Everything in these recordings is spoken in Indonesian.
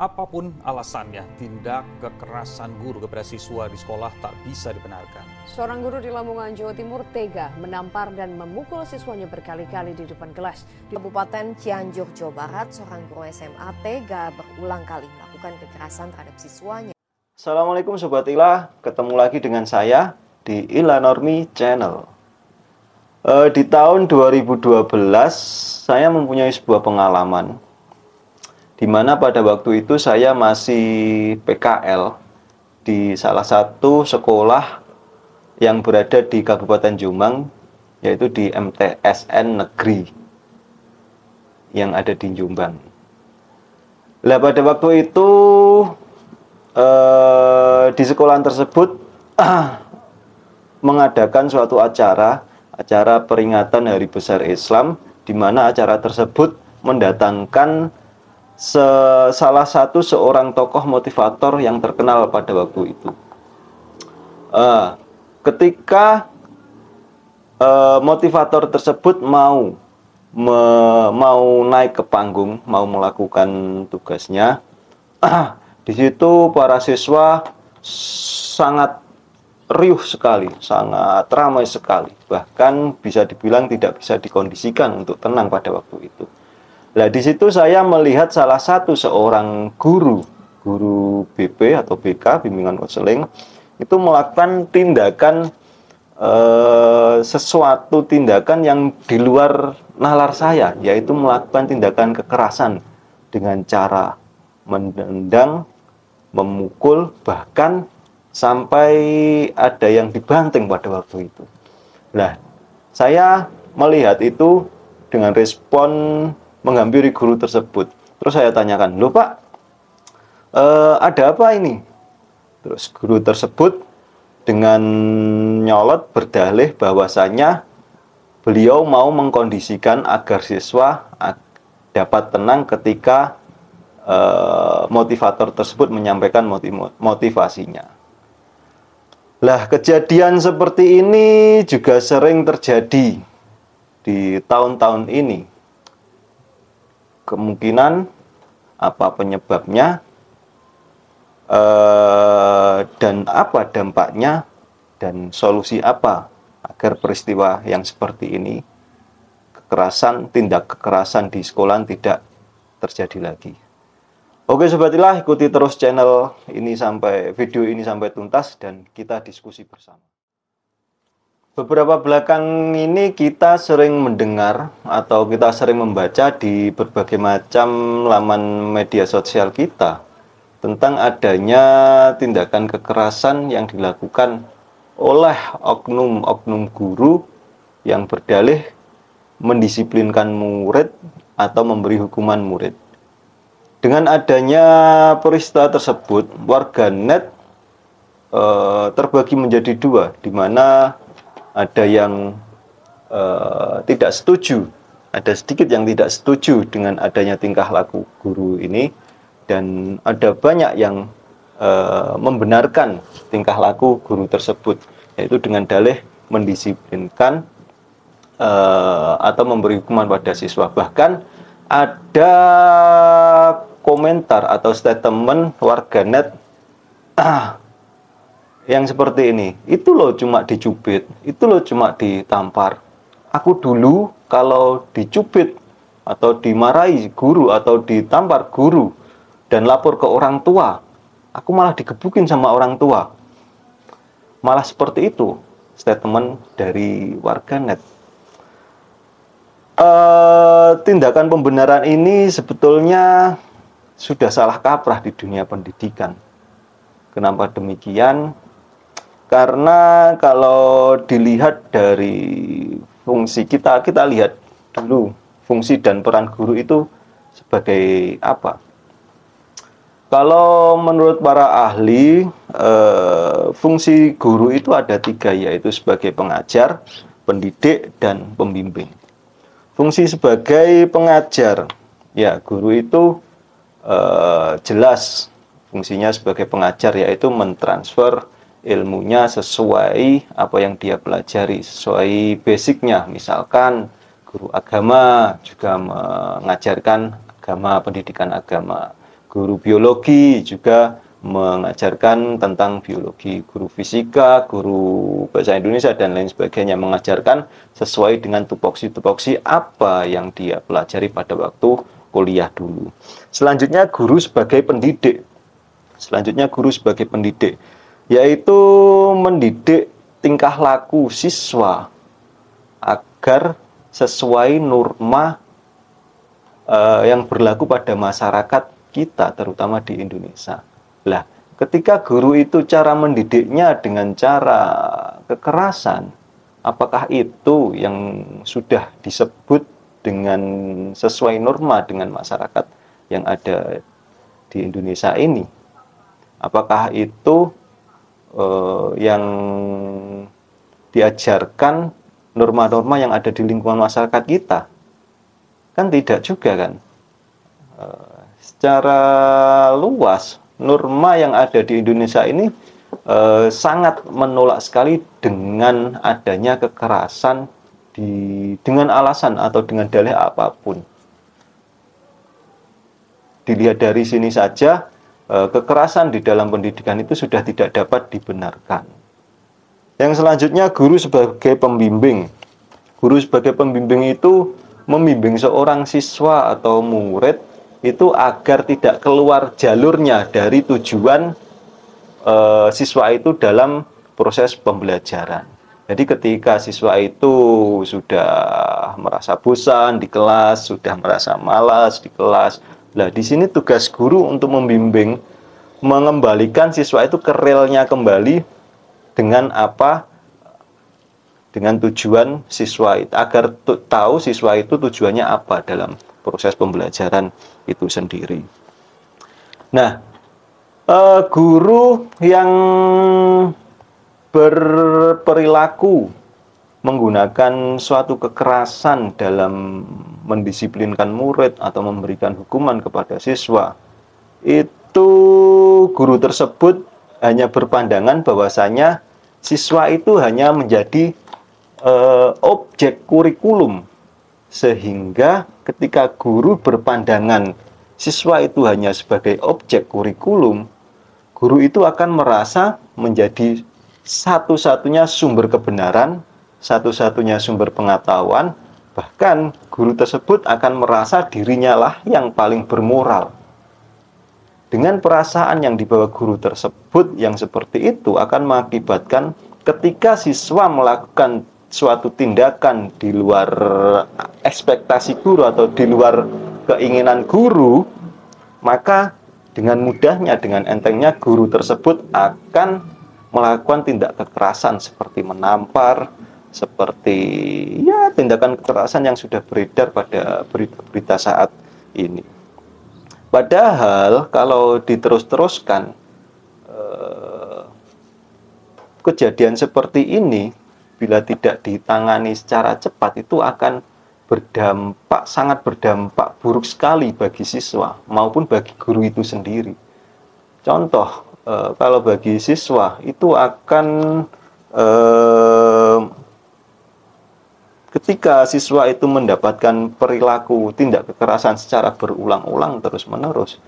Apapun alasannya, tindak kekerasan guru kepada siswa di sekolah tak bisa dibenarkan. Seorang guru di Lamongan, Jawa Timur tega menampar dan memukul siswanya berkali-kali di depan kelas. Di Kabupaten Cianjur, Jawa Barat, seorang guru SMA tega berulang kali melakukan kekerasan terhadap siswanya. Assalamualaikum Sobat Ila, ketemu lagi dengan saya di Ila Normi Channel. Di tahun 2012, saya mempunyai sebuah pengalaman di mana pada waktu itu saya masih PKL di salah satu sekolah yang berada di Kabupaten Jombang, yaitu di MTSN Negeri yang ada di Jombang. Nah, pada waktu itu di sekolah tersebut mengadakan suatu acara peringatan Hari Besar Islam, di mana acara tersebut mendatangkan salah satu seorang tokoh motivator yang terkenal pada waktu itu. Ketika motivator tersebut mau naik ke panggung, mau melakukan tugasnya, di situ para siswa sangat riuh sekali, sangat ramai sekali, bahkan bisa dibilang tidak bisa dikondisikan untuk tenang pada waktu itu. Nah, di situ saya melihat salah satu seorang guru BP atau BK, bimbingan konseling, itu melakukan tindakan sesuatu tindakan yang di luar nalar saya, yaitu melakukan tindakan kekerasan dengan cara menendang, memukul, bahkan sampai ada yang dibanting pada waktu itu. Nah, saya melihat itu dengan respon menghampiri guru tersebut. Terus saya tanyakan, "Loh Pak, ada apa ini?" Terus guru tersebut dengan nyolot berdalih bahwasanya beliau mau mengkondisikan agar siswa dapat tenang ketika motivator tersebut menyampaikan motivasinya. Lah, kejadian seperti ini juga sering terjadi di tahun-tahun ini. Kemungkinan apa penyebabnya dan apa dampaknya dan solusi apa agar peristiwa yang seperti ini, tindak kekerasan di sekolah tidak terjadi lagi. Oke Sobat Ilah, ikuti terus channel ini video ini sampai tuntas dan kita diskusi bersama. Beberapa belakang ini kita sering mendengar atau kita sering membaca di berbagai macam laman media sosial kita tentang adanya tindakan kekerasan yang dilakukan oleh oknum-oknum guru yang berdalih mendisiplinkan murid atau memberi hukuman murid. Dengan adanya peristiwa tersebut, warganet terbagi menjadi dua, di mana ada yang tidak setuju, ada sedikit yang tidak setuju dengan adanya tingkah laku guru ini, dan ada banyak yang membenarkan tingkah laku guru tersebut, yaitu dengan dalih mendisiplinkan atau memberi hukuman pada siswa. Bahkan ada komentar atau statement warganet yang seperti ini, "Itu loh cuma dicubit, itu loh cuma ditampar. Aku dulu kalau dicubit atau dimarahi guru atau ditampar guru dan lapor ke orang tua, aku malah digebukin sama orang tua." Malah seperti itu statement dari warganet. Tindakan pembenaran ini sebetulnya sudah salah kaprah di dunia pendidikan. Kenapa demikian? Karena kalau dilihat dari fungsi kita lihat dulu fungsi dan peran guru itu sebagai apa. Kalau menurut para ahli, fungsi guru itu ada tiga, yaitu sebagai pengajar, pendidik, dan pembimbing. Fungsi sebagai pengajar, ya guru itu jelas fungsinya sebagai pengajar, yaitu mentransfer ilmunya sesuai apa yang dia pelajari, sesuai basicnya. Misalkan guru agama juga mengajarkan agama, pendidikan agama. Guru biologi juga mengajarkan tentang biologi, guru fisika, guru bahasa Indonesia, dan lain sebagainya, mengajarkan sesuai dengan tupoksi-tupoksi apa yang dia pelajari pada waktu kuliah dulu. Selanjutnya guru sebagai pendidik. Yaitu mendidik tingkah laku siswa agar sesuai norma yang berlaku pada masyarakat kita, terutama di Indonesia. Lah, ketika guru itu cara mendidiknya dengan cara kekerasan, apakah itu yang sudah disebut dengan sesuai norma dengan masyarakat yang ada di Indonesia ini? Apakah itu yang diajarkan norma-norma yang ada di lingkungan masyarakat kita? Kan tidak juga kan? Secara luas, norma yang ada di Indonesia ini sangat menolak sekali dengan adanya kekerasan dengan alasan atau dengan dalih apapun. Dilihat dari sini saja, kekerasan di dalam pendidikan itu sudah tidak dapat dibenarkan. Yang selanjutnya, guru sebagai pembimbing. Guru sebagai pembimbing itu membimbing seorang siswa atau murid itu agar tidak keluar jalurnya dari tujuan siswa itu dalam proses pembelajaran. Jadi ketika siswa itu sudah merasa bosan di kelas, sudah merasa malas di kelas, nah di sini tugas guru untuk membimbing, mengembalikan siswa itu ke relnya kembali dengan apa? Dengan tujuan siswa itu, agar tahu siswa itu tujuannya apa dalam proses pembelajaran itu sendiri. Nah, guru yang berperilaku menggunakan suatu kekerasan dalam mendisiplinkan murid atau memberikan hukuman kepada siswa, itu guru tersebut hanya berpandangan bahwasanya siswa itu hanya menjadi objek kurikulum, sehingga ketika guru berpandangan siswa itu hanya sebagai objek kurikulum, guru itu akan merasa menjadi satu-satunya sumber kebenaran, satu-satunya sumber pengetahuan, bahkan guru tersebut akan merasa dirinya lah yang paling bermoral. Dengan perasaan yang dibawa guru tersebut yang seperti itu akan mengakibatkan ketika siswa melakukan suatu tindakan di luar ekspektasi guru atau di luar keinginan guru, maka dengan mudahnya, dengan entengnya guru tersebut akan melakukan tindak kekerasan seperti menampar, seperti ya tindakan kekerasan yang sudah beredar pada berita-berita saat ini. Padahal kalau diterus-teruskan kejadian seperti ini, bila tidak ditangani secara cepat, itu akan sangat berdampak buruk sekali bagi siswa maupun bagi guru itu sendiri. Contoh, kalau bagi siswa itu akan ketika siswa itu mendapatkan perilaku tindak kekerasan secara berulang-ulang terus-menerus,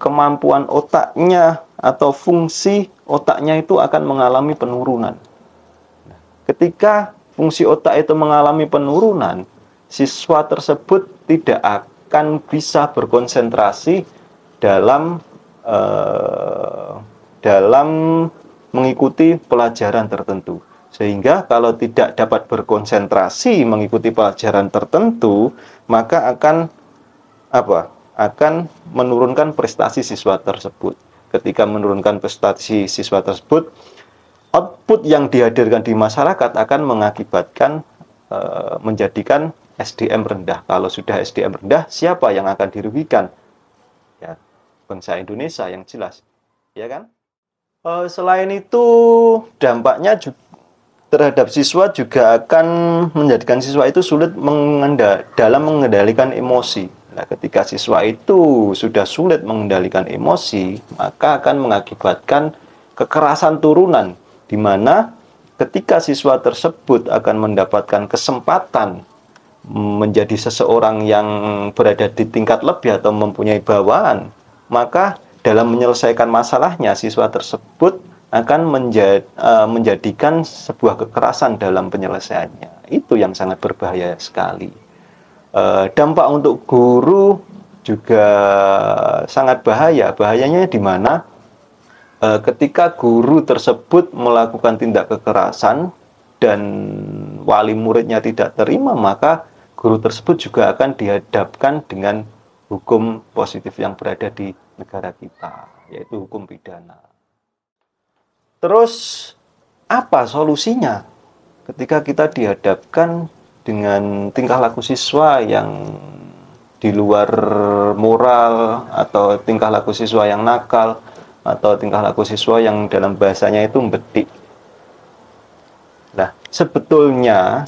kemampuan otaknya atau fungsi otaknya itu akan mengalami penurunan. Ketika fungsi otak itu mengalami penurunan, siswa tersebut tidak akan bisa berkonsentrasi dalam mengikuti pelajaran tertentu. Sehingga kalau tidak dapat berkonsentrasi mengikuti pelajaran tertentu, maka akan menurunkan prestasi siswa tersebut. Ketika menurunkan prestasi siswa tersebut, output yang dihadirkan di masyarakat akan mengakibatkan menjadikan SDM rendah. Kalau sudah SDM rendah, siapa yang akan dirugikan? Ya, bangsa Indonesia yang jelas, ya kan? Selain itu, dampaknya terhadap siswa juga akan menjadikan siswa itu sulit dalam mengendalikan emosi. Nah, ketika siswa itu sudah sulit mengendalikan emosi, maka akan mengakibatkan kekerasan turunan, di mana ketika siswa tersebut akan mendapatkan kesempatan menjadi seseorang yang berada di tingkat lebih atau mempunyai bawaan, maka dalam menyelesaikan masalahnya siswa tersebut akan menjadikan sebuah kekerasan dalam penyelesaiannya. Itu yang sangat berbahaya sekali. Dampak untuk guru juga sangat bahaya. Bahayanya di mana ketika guru tersebut melakukan tindak kekerasan dan wali muridnya tidak terima, maka guru tersebut juga akan dihadapkan dengan hukum positif yang berada di negara kita, yaitu hukum pidana. Terus apa solusinya ketika kita dihadapkan dengan tingkah laku siswa yang di luar moral, atau tingkah laku siswa yang nakal, atau tingkah laku siswa yang dalam bahasanya itu membedik? Nah, sebetulnya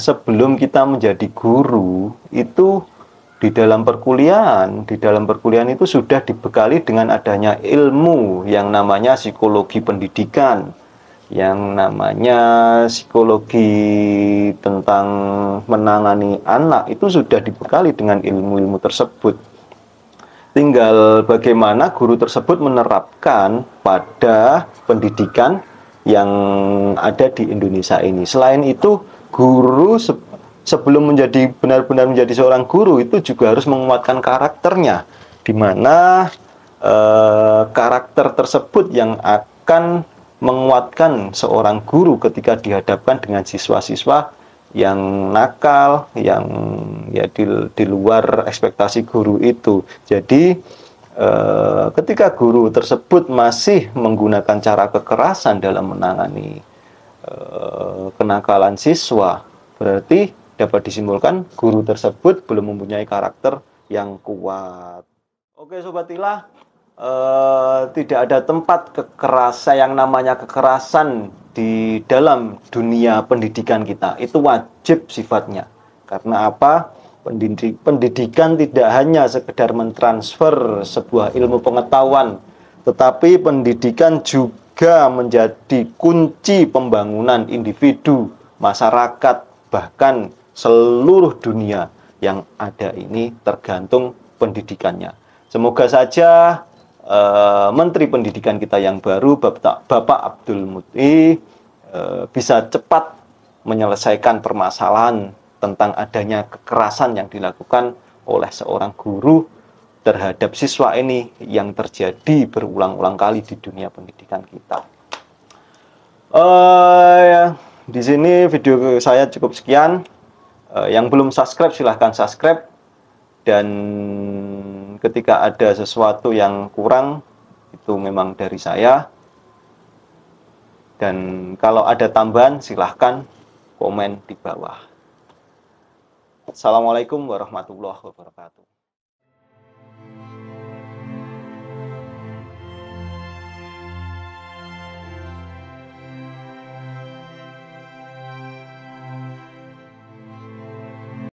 sebelum kita menjadi guru itu di dalam perkuliahan itu sudah dibekali dengan adanya ilmu yang namanya psikologi pendidikan, yang namanya psikologi tentang menangani anak, itu sudah dibekali dengan ilmu-ilmu tersebut. Tinggal bagaimana guru tersebut menerapkan pada pendidikan yang ada di Indonesia ini. Selain itu, guru sebelum benar-benar menjadi seorang guru itu juga harus menguatkan karakternya, di mana karakter tersebut yang akan menguatkan seorang guru ketika dihadapkan dengan siswa-siswa yang nakal, yang ya di luar ekspektasi guru itu. Jadi ketika guru tersebut masih menggunakan cara kekerasan dalam menangani kenakalan siswa, berarti dapat disimpulkan guru tersebut belum mempunyai karakter yang kuat. Oke Sobat Tilah, tidak ada tempat kekerasan yang namanya kekerasan di dalam dunia pendidikan kita. Itu wajib sifatnya. Karena apa? Pendidikan tidak hanya sekedar mentransfer sebuah ilmu pengetahuan, tetapi pendidikan juga menjadi kunci pembangunan individu, masyarakat, bahkan seluruh dunia yang ada ini tergantung pendidikannya. Semoga saja Menteri Pendidikan kita yang baru, Bapak Abdul Muti, bisa cepat menyelesaikan permasalahan tentang adanya kekerasan yang dilakukan oleh seorang guru terhadap siswa ini yang terjadi berulang-ulang kali di dunia pendidikan kita. Di sini video saya cukup sekian. Yang belum subscribe silahkan subscribe, dan ketika ada sesuatu yang kurang itu memang dari saya, dan kalau ada tambahan silahkan komen di bawah. Assalamualaikum warahmatullahi wabarakatuh.